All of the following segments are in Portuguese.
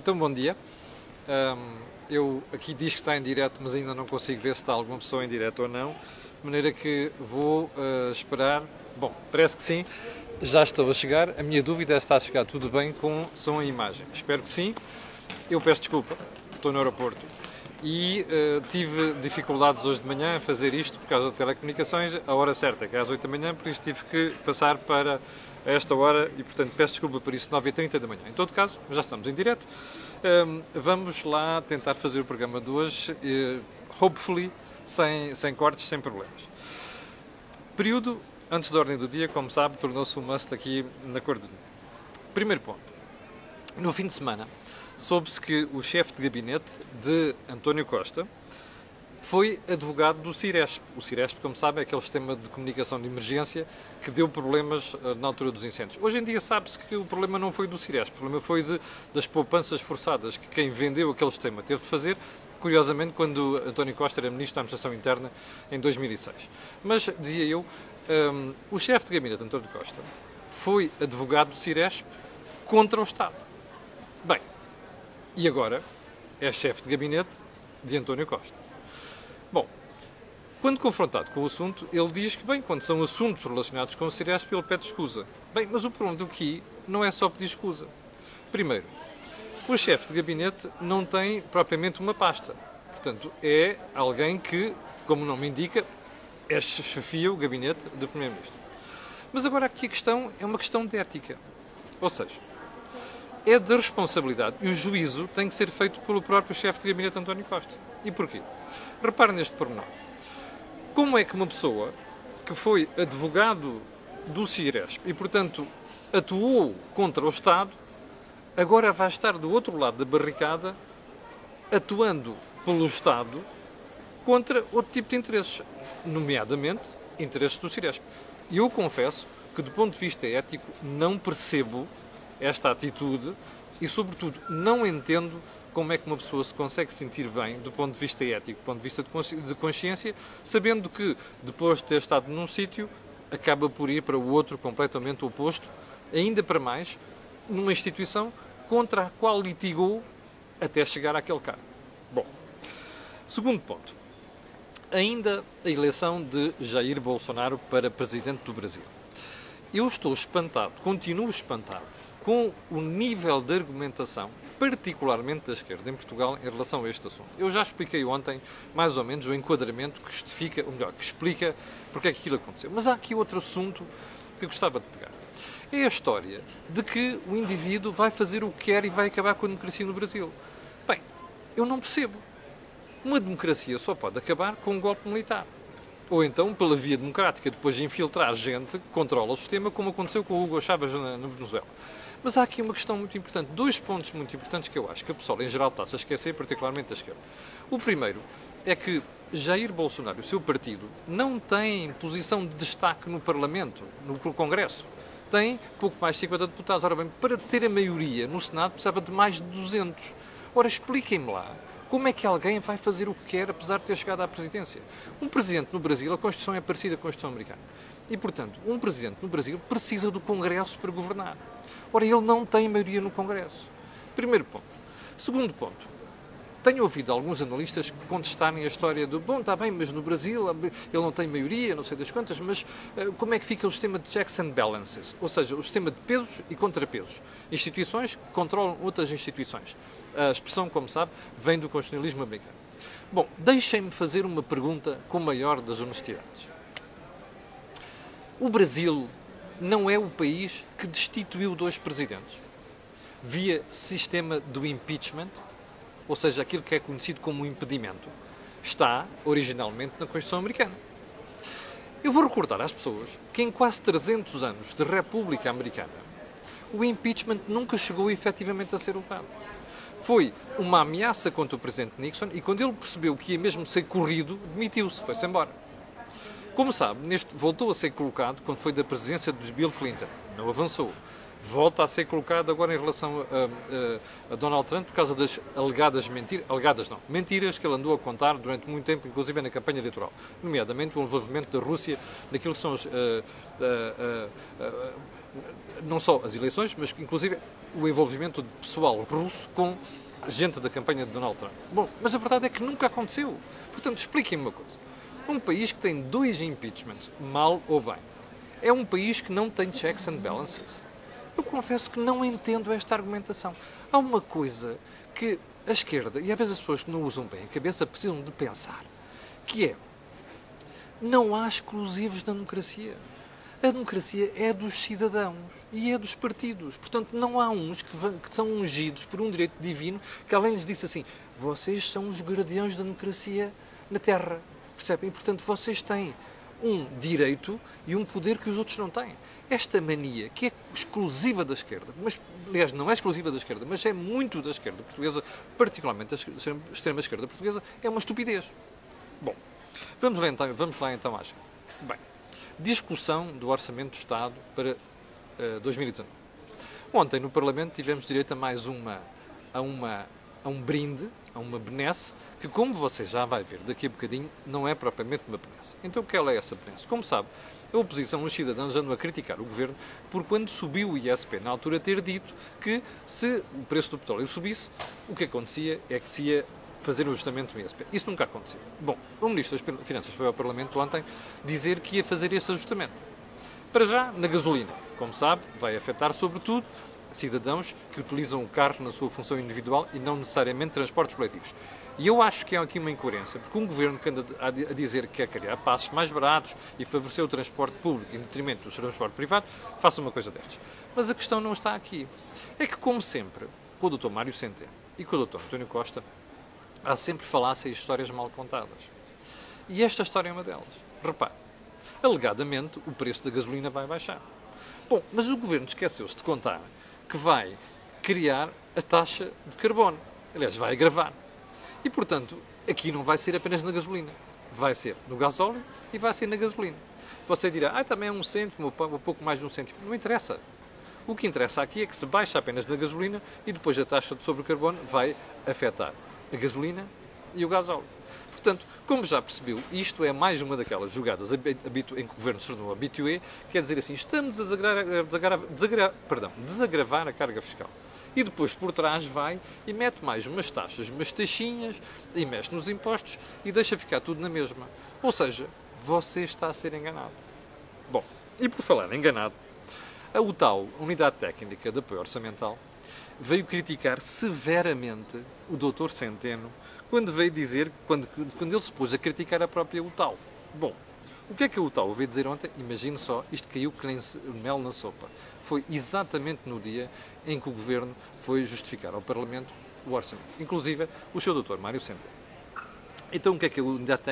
Então, bom dia. Eu aqui diz que está em direto, mas ainda não consigo ver se está alguma pessoa em direto ou não. De maneira que vou esperar. Bom, parece que sim. Já estou a chegar. A minha dúvida é se está a chegar tudo bem com som e imagem. Espero que sim. Eu peço desculpa. Estou no aeroporto. E tive dificuldades hoje de manhã a fazer isto por causa de telecomunicações, a hora certa, que é às 8 da manhã, por isso tive que passar para esta hora e, portanto, peço desculpa por isso, 9h30 da manhã. Em todo caso, já estamos em direto. Vamos lá tentar fazer o programa de hoje, hopefully, sem cortes, sem problemas. Período antes da ordem do dia, como sabe, tornou-se um must aqui na Cor de Vinho. Primeiro ponto. No fim de semana, soube-se que o chefe de gabinete de António Costa foi advogado do Ciresp. O Ciresp, como sabem, é aquele sistema de comunicação de emergência que deu problemas na altura dos incêndios. Hoje em dia sabe-se que o problema não foi do Ciresp, o problema foi das poupanças forçadas que quem vendeu aquele sistema teve de fazer, curiosamente, quando António Costa era Ministro da Administração Interna em 2006. Mas, dizia eu, o chefe de gabinete, António Costa, foi advogado do Ciresp contra o Estado. Bem, e agora é chefe de gabinete de António Costa. Bom, quando confrontado com o assunto, ele diz que, bem, quando são assuntos relacionados com o Ciresp, ele pede escusa. Bem, mas o problema aqui não é só pedir escusa. Primeiro, o chefe de gabinete não tem propriamente uma pasta. Portanto, é alguém que, como o nome indica, chefia o gabinete do Primeiro-Ministro. Mas agora aqui a questão é uma questão de ética. Ou seja, é de responsabilidade e o juízo tem que ser feito pelo próprio chefe de gabinete António Costa. E porquê? Repare neste pormenor. Como é que uma pessoa que foi advogado do Ciresp e, portanto, atuou contra o Estado, agora vai estar do outro lado da barricada atuando pelo Estado contra outro tipo de interesses, nomeadamente interesses do Ciresp. E eu confesso que, do ponto de vista ético, não percebo esta atitude e, sobretudo, não entendo como é que uma pessoa se consegue sentir bem do ponto de vista ético, do ponto de vista de consciência, sabendo que, depois de ter estado num sítio, acaba por ir para o outro completamente oposto, ainda para mais, numa instituição contra a qual litigou até chegar àquele cargo. Bom, segundo ponto. Ainda a eleição de Jair Bolsonaro para presidente do Brasil. Eu estou espantado, continuo espantado, com o nível de argumentação, particularmente da esquerda em Portugal, em relação a este assunto. Eu já expliquei ontem, mais ou menos, o enquadramento que justifica, ou melhor, que explica porque é que aquilo aconteceu. Mas há aqui outro assunto que eu gostava de pegar. É a história de que o indivíduo vai fazer o que quer e vai acabar com a democracia no Brasil. Bem, eu não percebo. Uma democracia só pode acabar com um golpe militar. Ou então, pela via democrática, depois de infiltrar gente que controla o sistema, como aconteceu com o Hugo Chávez na Venezuela. Mas há aqui uma questão muito importante, dois pontos muito importantes que eu acho que a pessoa em geral está-se a esquecer, particularmente da esquerda. O primeiro é que Jair Bolsonaro e o seu partido não têm posição de destaque no Parlamento, no Congresso. Tem pouco mais de 50 deputados. Ora bem, para ter a maioria no Senado precisava de mais de 200. Ora, expliquem-me lá. Como é que alguém vai fazer o que quer, apesar de ter chegado à presidência? Um presidente no Brasil, a Constituição é parecida com a Constituição americana. E, portanto, um presidente no Brasil precisa do Congresso para governar. Ora, ele não tem maioria no Congresso. Primeiro ponto. Segundo ponto. Tenho ouvido alguns analistas contestarem a história do, bom, está bem, mas no Brasil ele não tem maioria, não sei das quantas, mas como é que fica o sistema de checks and balances? Ou seja, o sistema de pesos e contrapesos. Instituições que controlam outras instituições. A expressão, como sabe, vem do constitucionalismo americano. Bom, deixem-me fazer uma pergunta com a maior das honestidades. O Brasil não é o país que destituiu 2 presidentes via sistema do impeachment, ou seja, aquilo que é conhecido como impedimento, está originalmente na Constituição americana. Eu vou recordar às pessoas que em quase 300 anos de República Americana, o impeachment nunca chegou efetivamente a ser usado. Foi uma ameaça contra o presidente Nixon e quando ele percebeu que ia mesmo ser corrido, demitiu-se, foi-se embora. Como sabe, voltou a ser colocado quando foi da presidência de Bill Clinton. Não avançou. Volta a ser colocado agora em relação a Donald Trump por causa das alegadas mentiras que ele andou a contar durante muito tempo, inclusive na campanha eleitoral, nomeadamente o envolvimento da Rússia naquilo que são não só as eleições, mas inclusive o envolvimento de pessoal russo com gente da campanha de Donald Trump. Bom, mas a verdade é que nunca aconteceu. Portanto, expliquem-me uma coisa. Um país que tem 2 impeachments, mal ou bem, é um país que não tem checks and balances. Eu confesso que não entendo esta argumentação. Há uma coisa que a esquerda, e às vezes as pessoas que não usam bem a cabeça, precisam de pensar, que é, não há exclusivos da democracia. A democracia é dos cidadãos e é dos partidos. Portanto, não há uns que são ungidos por um direito divino que além lhes disse assim, vocês são os guardiões da democracia na Terra. Percebem? E, portanto, vocês têm um direito e um poder que os outros não têm. Esta mania, que é exclusiva da esquerda, mas, aliás, não é exclusiva da esquerda, mas é muito da esquerda portuguesa, particularmente da extrema-esquerda portuguesa, é uma estupidez. Bom, vamos lá então à agenda. Bem, discussão do Orçamento do Estado para 2019. Ontem, no Parlamento, tivemos direito a mais a um brinde, a uma benesse, que, como você já vai ver daqui a bocadinho, não é propriamente uma benesse. Então, o que é essa benesse? Como sabe, a oposição, os cidadãos andam a criticar o Governo por quando subiu o ISP, na altura ter dito que se o preço do petróleo subisse, o que acontecia é que se ia fazer um ajustamento do ISP. Isso nunca aconteceu. Bom, o Ministro das Finanças foi ao Parlamento ontem dizer que ia fazer esse ajustamento. Para já, na gasolina. Como sabe, vai afetar sobretudo cidadãos que utilizam o carro na sua função individual e não necessariamente transportes coletivos. E eu acho que há aqui uma incoerência, porque um governo que anda a dizer que quer criar passos mais baratos e favorecer o transporte público em detrimento do transporte privado, faça uma coisa destas. Mas a questão não está aqui. É que, como sempre, com o Dr. Mário Centeno e com o Dr. António Costa, há sempre falácias e histórias mal contadas. E esta história é uma delas. Repare, alegadamente o preço da gasolina vai baixar. Bom, mas o governo esqueceu-se de contar que vai criar a taxa de carbono. Aliás, vai agravar. E, portanto, aqui não vai ser apenas na gasolina. Vai ser no gasóleo e vai ser na gasolina. Você dirá, também é 1 cêntimo, ou pouco mais de 1 cêntimo. Não interessa. O que interessa aqui é que se baixa apenas na gasolina e depois a taxa sobre o carbono vai afetar a gasolina e o gasóleo. Portanto, como já percebeu, isto é mais uma daquelas jogadas em que o Governo se tornou habitué, quer dizer assim, estamos a desagravar a carga fiscal. E depois por trás vai e mete mais umas taxas, umas taxinhas, e mexe nos impostos e deixa ficar tudo na mesma. Ou seja, você está a ser enganado. Bom, e por falar enganado, a UTAU, Unidade Técnica de Apoio Orçamental, veio criticar severamente o Dr. Centeno quando veio dizer, quando ele se pôs a criticar a própria UTAU. Bom, o que é que a UTAU veio dizer ontem? Imagine só, isto caiu que nem mel na sopa. Foi exatamente no dia em que o Governo foi justificar ao Parlamento o orçamento. Inclusive, o seu Dr. Mário Centeno. Então, o que é que a Unidade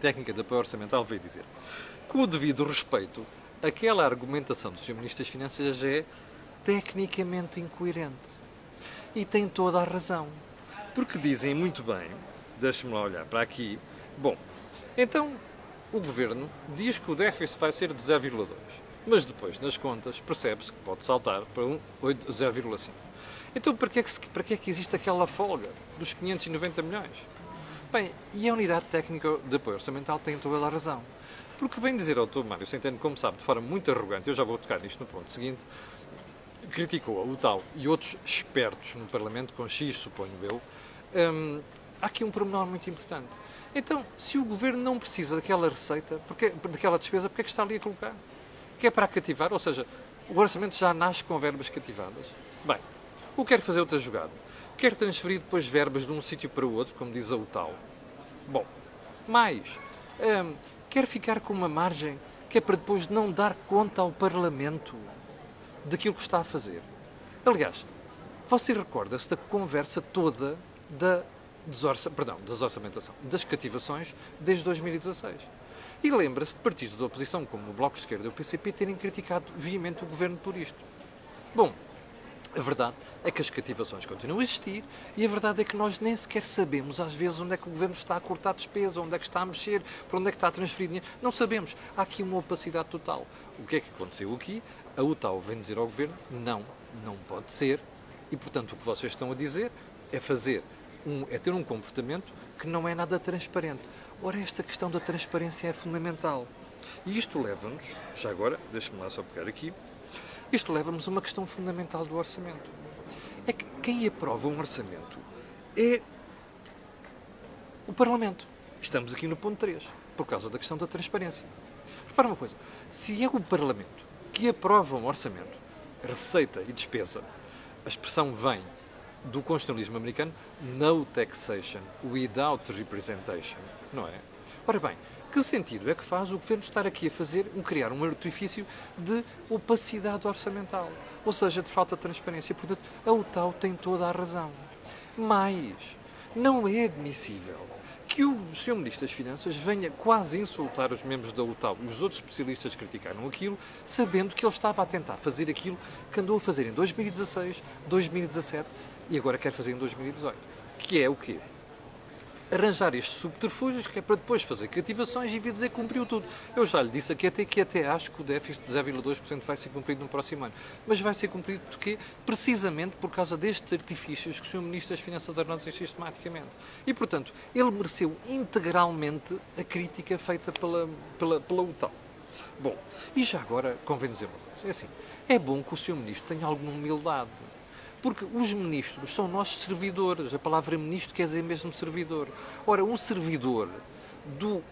Técnica de Apoio Orçamental veio dizer? Com o devido respeito, aquela argumentação do Sr. Ministro das Finanças é tecnicamente incoerente. E tem toda a razão. Porque dizem muito bem, deixe-me lá olhar para aqui, bom, então o Governo diz que o déficit vai ser de 0,2, mas depois nas contas percebe-se que pode saltar para 0,5. Então para que é que existe aquela folga dos 590 milhões? Bem, e a Unidade Técnica de Apoio Orçamental tem toda a razão. Porque vem dizer ao Dr. Mário Centeno, como sabe, de forma muito arrogante, eu já vou tocar nisto no ponto seguinte, criticou a UTAU e outros espertos no Parlamento, com X, suponho eu, há aqui um pormenor muito importante. Então, se o Governo não precisa daquela receita, daquela despesa, porque é que está ali a colocar? Que é para cativar, ou seja, o orçamento já nasce com verbas cativadas. Bem, ou quer fazer outra jogada? Quer transferir depois verbas de um sítio para o outro, como diz a UTAU? Bom, mais, quer ficar com uma margem que é para depois não dar conta ao Parlamento daquilo que está a fazer. Aliás, você recorda-se da conversa toda da desorçamentação, das cativações, desde 2016. E lembra-se de partidos da oposição, como o Bloco de Esquerda e o PCP, terem criticado veemente o Governo por isto. Bom, a verdade é que as cativações continuam a existir e a verdade é que nós nem sequer sabemos, às vezes, onde é que o Governo está a cortar despesa, onde é que está a mexer, para onde é que está a transferir dinheiro. Não sabemos. Há aqui uma opacidade total. O que é que aconteceu aqui? A UTAU vem dizer ao Governo, não pode ser. E, portanto, o que vocês estão a dizer é ter um comportamento que não é nada transparente. Ora, esta questão da transparência é fundamental. E isto leva-nos, já agora, deixe-me lá só pegar aqui, Isto leva-nos a uma questão fundamental do orçamento. É que quem aprova um orçamento é o Parlamento. Estamos aqui no ponto 3, por causa da questão da transparência. Repara uma coisa, se é o Parlamento que aprova um orçamento, receita e despesa, a expressão vem do constitucionalismo americano, no taxation without representation, não é? Ora bem, que sentido é que faz o Governo estar aqui a criar um artifício de opacidade orçamental, ou seja, de falta de transparência? Portanto, a UTAU tem toda a razão. Mas não é admissível que o Sr. Ministro das Finanças venha quase insultar os membros da UTAU e os outros especialistas criticaram aquilo, sabendo que ele estava a tentar fazer aquilo que andou a fazer em 2016, 2017 e agora quer fazer em 2018. Que é o quê? Arranjar estes subterfúgios que é para depois fazer cativações e vir dizer que cumpriu tudo. Eu já lhe disse aqui que até acho que o déficit de 0,2% vai ser cumprido no próximo ano. Mas vai ser cumprido porque, precisamente por causa destes artifícios que o Sr. Ministro das Finanças arranja sistematicamente. E, portanto, ele mereceu integralmente a crítica feita pela UTAU. Bom, e já agora convém dizer uma coisa. É assim, é bom que o Sr. Ministro tenha alguma humildade. Porque os ministros são nossos servidores. A palavra ministro quer dizer mesmo servidor. Ora, um servidor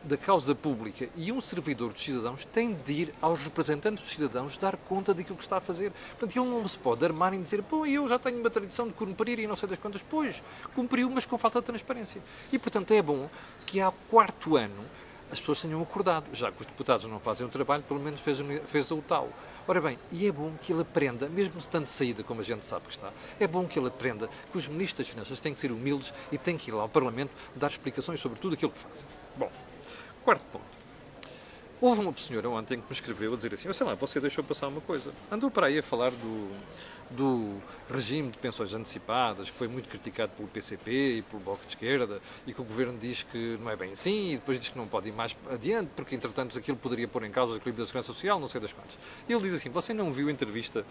da causa pública e um servidor dos cidadãos tem de ir aos representantes dos cidadãos dar conta daquilo que está a fazer. Portanto, ele não se pode armar em dizer, pô, eu já tenho uma tradição de cumprir e não sei das quantas. Pois, cumpriu, mas com falta de transparência. E, portanto, é bom que há 4º ano as pessoas tenham acordado. Já que os deputados não fazem o trabalho, pelo menos fez a UTAU. Ora bem, e é bom que ele aprenda, mesmo estando de saída, como a gente sabe que está, é bom que ele aprenda que os ministros das Finanças têm que ser humildes e têm que ir lá ao Parlamento dar explicações sobre tudo aquilo que fazem. Bom, 4º ponto. Houve uma senhora ontem que me escreveu a dizer assim, sei lá, você deixou passar uma coisa. Andou para aí a falar do regime de pensões antecipadas, que foi muito criticado pelo PCP e pelo Bloco de Esquerda, e que o Governo diz que não é bem assim, e depois diz que não pode ir mais adiante, porque entretanto aquilo poderia pôr em causa o equilíbrio da segurança social, não sei das quantas. E ele diz assim, você não viu a entrevista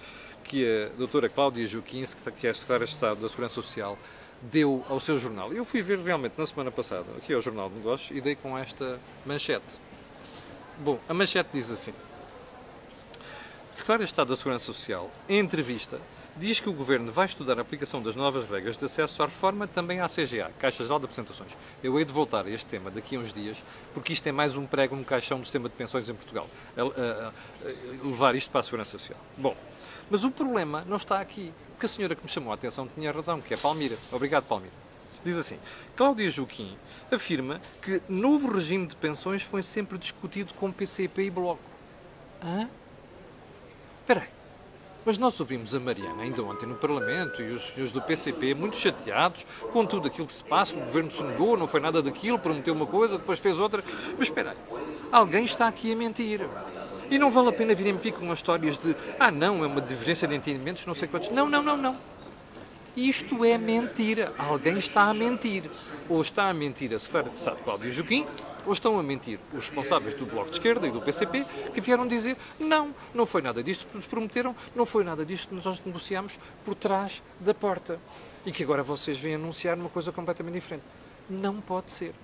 que a doutora Cláudia Joaquim, que é a Secretária de Estado da Segurança Social, deu ao seu jornal? Eu fui ver realmente na semana passada, aqui ao Jornal de Negócios, e dei com esta manchete. Bom, a manchete diz assim: Secretário de Estado da Segurança Social, em entrevista, diz que o Governo vai estudar a aplicação das novas regras de acesso à reforma também à CGA, Caixa Geral de Apresentações. Eu hei de voltar a este tema daqui a uns dias, porque isto é mais um prego no caixão do sistema de pensões em Portugal. Levar isto para a Segurança Social. Bom, mas o problema não está aqui, porque a senhora que me chamou a atenção tinha razão, que é Palmira. Obrigado, Palmira. Diz assim, Cláudia Joaquim afirma que novo regime de pensões foi sempre discutido com PCP e Bloco. Hã? Espera aí. Mas nós ouvimos a Mariana ainda ontem no Parlamento e os senhores do PCP muito chateados com tudo aquilo que se passa, o Governo se negou, não foi nada daquilo, prometeu uma coisa, depois fez outra. Mas espera aí, alguém está aqui a mentir. E não vale a pena virem aqui com as histórias de não, é uma divergência de entendimentos, não sei quantos. Não. Isto é mentira. Alguém está a mentir. Ou está a mentir a Secretária de Estado Cláudia Joaquim, ou estão a mentir os responsáveis do Bloco de Esquerda e do PCP, que vieram dizer não foi nada disto que nos prometeram, não foi nada disto que nós negociámos por trás da porta. E que agora vocês vêm anunciar uma coisa completamente diferente. Não pode ser.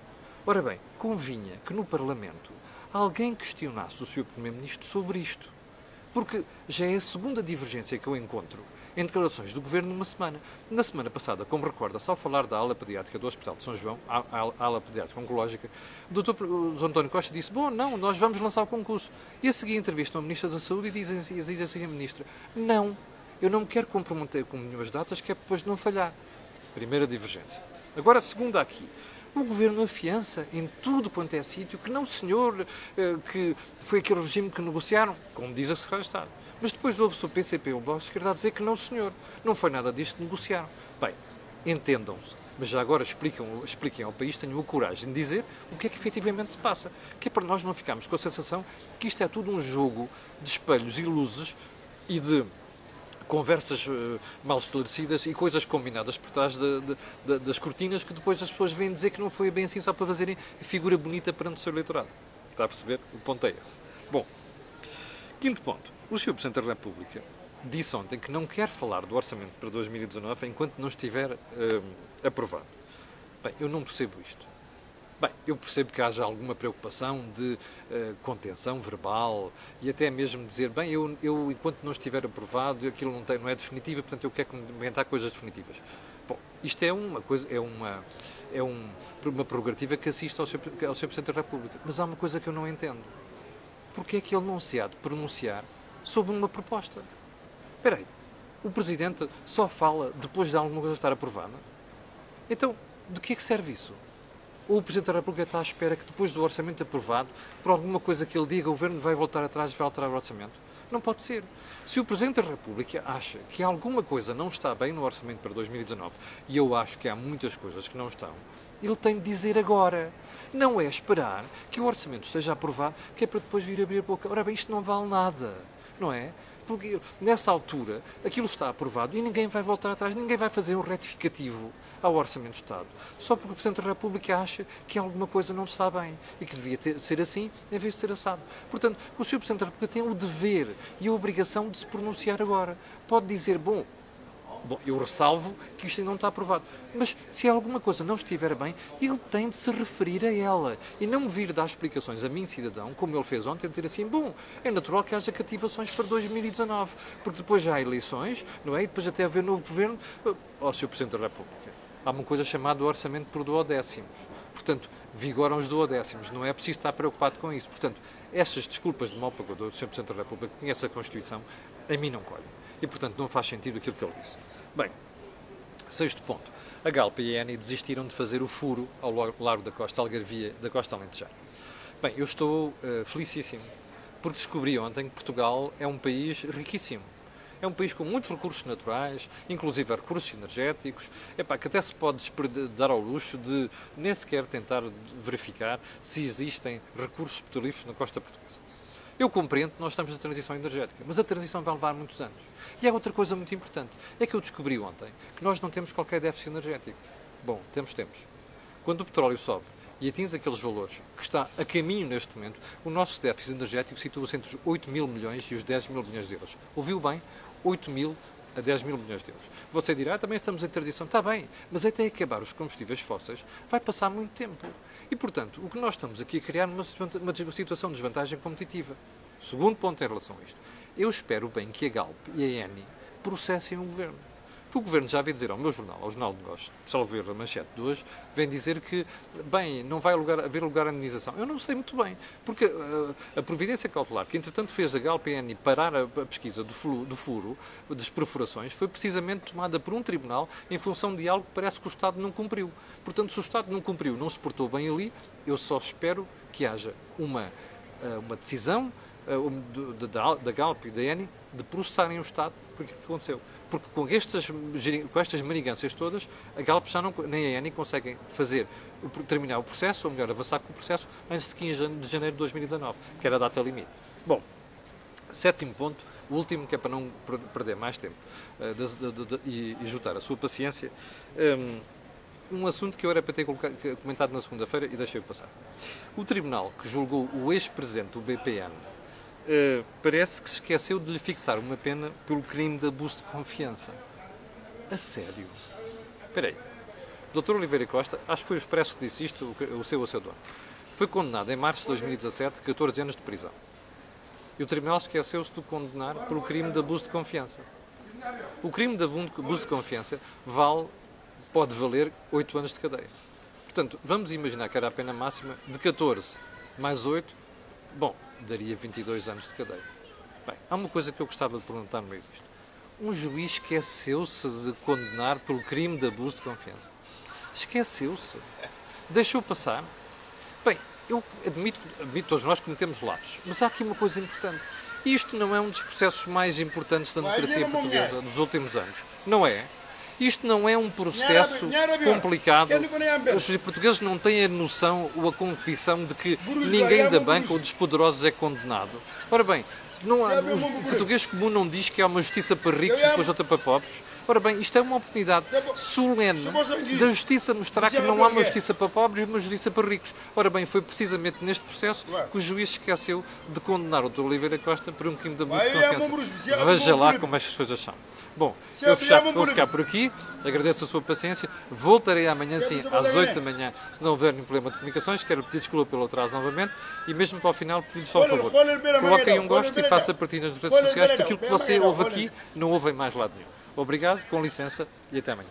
Ora bem, convinha que no Parlamento alguém questionasse o Sr. Primeiro-Ministro sobre isto. Porque já é a segunda divergência que eu encontro em declarações do Governo numa semana. Na semana passada, como recorda-se, ao falar da ala pediátrica do Hospital de São João, a ala pediátrica oncológica, o Dr. António Costa disse, nós vamos lançar o concurso. E a seguir entrevistam a Ministra da Saúde e diz assim a Ministra, eu não me quero comprometer com nenhumas datas, que é depois de não falhar. Primeira divergência. Agora, segunda aqui. O Governo afiança em tudo quanto é sítio que não, senhor, que foi aquele regime que negociaram, como diz a Secretária de Estado. Mas depois ouve-se o PCP e o Bloco de Esquerda a dizer que não, senhor, não foi nada disto que negociaram. Bem, entendam-se, mas já agora expliquem ao país, tenham a coragem de dizer o que é que efetivamente se passa. Que é para nós não ficarmos com a sensação que isto é tudo um jogo de espelhos e luzes e de conversas mal esclarecidas e coisas combinadas por trás das cortinas que depois as pessoas vêm dizer que não foi bem assim só para fazerem figura bonita perante o seu eleitorado. Está a perceber? O ponto é esse. Bom, 5º ponto. O Sr. Presidente da República disse ontem que não quer falar do orçamento para 2019 enquanto não estiver aprovado. Bem, eu não percebo isto. Bem, eu percebo que haja alguma preocupação de contenção verbal e até mesmo dizer, bem, eu enquanto não estiver aprovado, aquilo não é definitivo, portanto eu quero comentar coisas definitivas. Bom, isto é uma coisa, uma prerrogativa que assiste ao Sr. Presidente da República. Mas há uma coisa que eu não entendo. Porquê é que ele não se há de pronunciar sobre uma proposta? Espera aí, o Presidente só fala depois de alguma coisa estar aprovada? Então, de que é que serve isso? Ou o Presidente da República está à espera que depois do orçamento aprovado, por alguma coisa que ele diga, o Governo vai voltar atrás e vai alterar o orçamento? Não pode ser. Se o Presidente da República acha que alguma coisa não está bem no orçamento para 2019, e eu acho que há muitas coisas que não estão, ele tem de dizer agora. Não é esperar que o orçamento esteja aprovado, que é para depois vir abrir a boca. Ora bem, isto não vale nada, não é? Porque nessa altura aquilo está aprovado e ninguém vai voltar atrás, ninguém vai fazer um retificativo ao Orçamento de Estado, só porque o Presidente da República acha que alguma coisa não está bem e que devia ser assim em vez de ser assado. Portanto, o Sr. Presidente da República tem o dever e a obrigação de se pronunciar agora. Pode dizer, bom, eu ressalvo que isto ainda não está aprovado. Mas se alguma coisa não estiver bem, ele tem de se referir a ela e não vir dar explicações a mim, cidadão, como ele fez ontem, dizer assim, bom, é natural que haja cativações para 2019, porque depois já há eleições, não é? E depois até haver novo governo. Ó, Sr. Presidente da República, há uma coisa chamada orçamento por duodécimos. Portanto, vigoram os duodécimos. Não é preciso estar preocupado com isso. Portanto, estas desculpas de mau pagador do Sr. Presidente da República, que conhece a Constituição, a mim não colhem. E, portanto, não faz sentido aquilo que ele disse. Bem, sexto ponto. A Galp e a ENI desistiram de fazer o furo ao largo da costa Algarvia, da costa Alentejana. Bem, eu estou felicíssimo, porque descobri ontem que Portugal é um país riquíssimo. É um país com muitos recursos naturais, inclusive recursos energéticos, que até se pode dar ao luxo de nem sequer tentar verificar se existem recursos petrolíferos na costa portuguesa. Eu compreendo que nós estamos na transição energética, mas a transição vai levar muitos anos. E há outra coisa muito importante, é que eu descobri ontem que nós não temos qualquer déficit energético. Bom, temos. Quando o petróleo sobe e atinge aqueles valores que está a caminho neste momento, o nosso déficit energético situa-se entre os 8 mil milhões e os 10 mil milhões de euros. Ouviu bem? 8 mil a 10 mil milhões de euros. Você dirá, também estamos em transição. Está bem, mas até acabar os combustíveis fósseis vai passar muito tempo. E, portanto, o que nós estamos aqui a criar é uma situação de desvantagem competitiva. Segundo ponto em relação a isto. Eu espero bem que a Galp e a ENI processem o Governo. Porque o Governo já veio dizer ao meu jornal, ao Jornal de Negócios, salvo ver a manchete de hoje, vem dizer que, bem, não vai haver lugar à indenização. Eu não sei muito bem, porque a providência cautelar, que entretanto fez a Galp e a ENI parar a pesquisa do furo, das perfurações, foi precisamente tomada por um tribunal em função de algo que parece que o Estado não cumpriu. Portanto, se o Estado não cumpriu, não se portou bem ali, eu só espero que haja uma decisão da Galp e da ENI de processarem o Estado por aquilo que aconteceu. Porque com estas manigâncias todas, a Galp nem a ENI conseguem terminar o processo, ou melhor, avançar com o processo, antes de 15 de janeiro de 2019, que era a data limite. Bom, sétimo ponto, o último, que é para não perder mais tempo e juntar a sua paciência, um assunto que eu era para ter comentado na segunda-feira e deixei-o passar. O tribunal que julgou o ex-presidente do BPN parece que se esqueceu de lhe fixar uma pena pelo crime de abuso de confiança. A sério? Espera aí. O Dr. Oliveira Costa, acho que foi o Expresso que disse isto, o seu dono, foi condenado em março de 2017 a 14 anos de prisão. E o tribunal esqueceu-se de condenar pelo crime de abuso de confiança. O crime de abuso de confiança pode valer 8 anos de cadeia. Portanto, vamos imaginar que era a pena máxima de 14 mais 8, daria 22 anos de cadeia. Bem, há uma coisa que eu gostava de perguntar no meio disto. Um juiz esqueceu-se de condenar pelo crime de abuso de confiança. Esqueceu-se. Deixou passar. Bem, eu admito todos nós cometemos lapsos, mas há aqui uma coisa importante. Isto não é um dos processos mais importantes da democracia portuguesa dos últimos anos. Não é? Isto não é um processo complicado. Os portugueses não têm a noção ou a convicção de que ninguém da banca ou dos poderosos é condenado. Ora bem, Não há, o português comum não diz que há uma justiça para ricos e depois outra para pobres. Ora bem, isto é uma oportunidade solene da justiça mostrar que não há uma justiça para pobres e uma justiça para ricos. Ora bem, foi precisamente neste processo que o juiz esqueceu de condenar o Dr. Oliveira Costa por um crime de abuso de confiança. Veja lá como estas coisas são. Bom, eu vou ficar por aqui, agradeço a sua paciência, voltarei amanhã sim às 8 da manhã, se não houver nenhum problema de comunicações, quero pedir desculpa pelo atraso novamente e mesmo para o final pedir só um favor, coloquem um gosto e faça partilha nas redes sociais, porque aquilo que você ouve aqui não ouve em mais lado nenhum. Obrigado, com licença e até amanhã.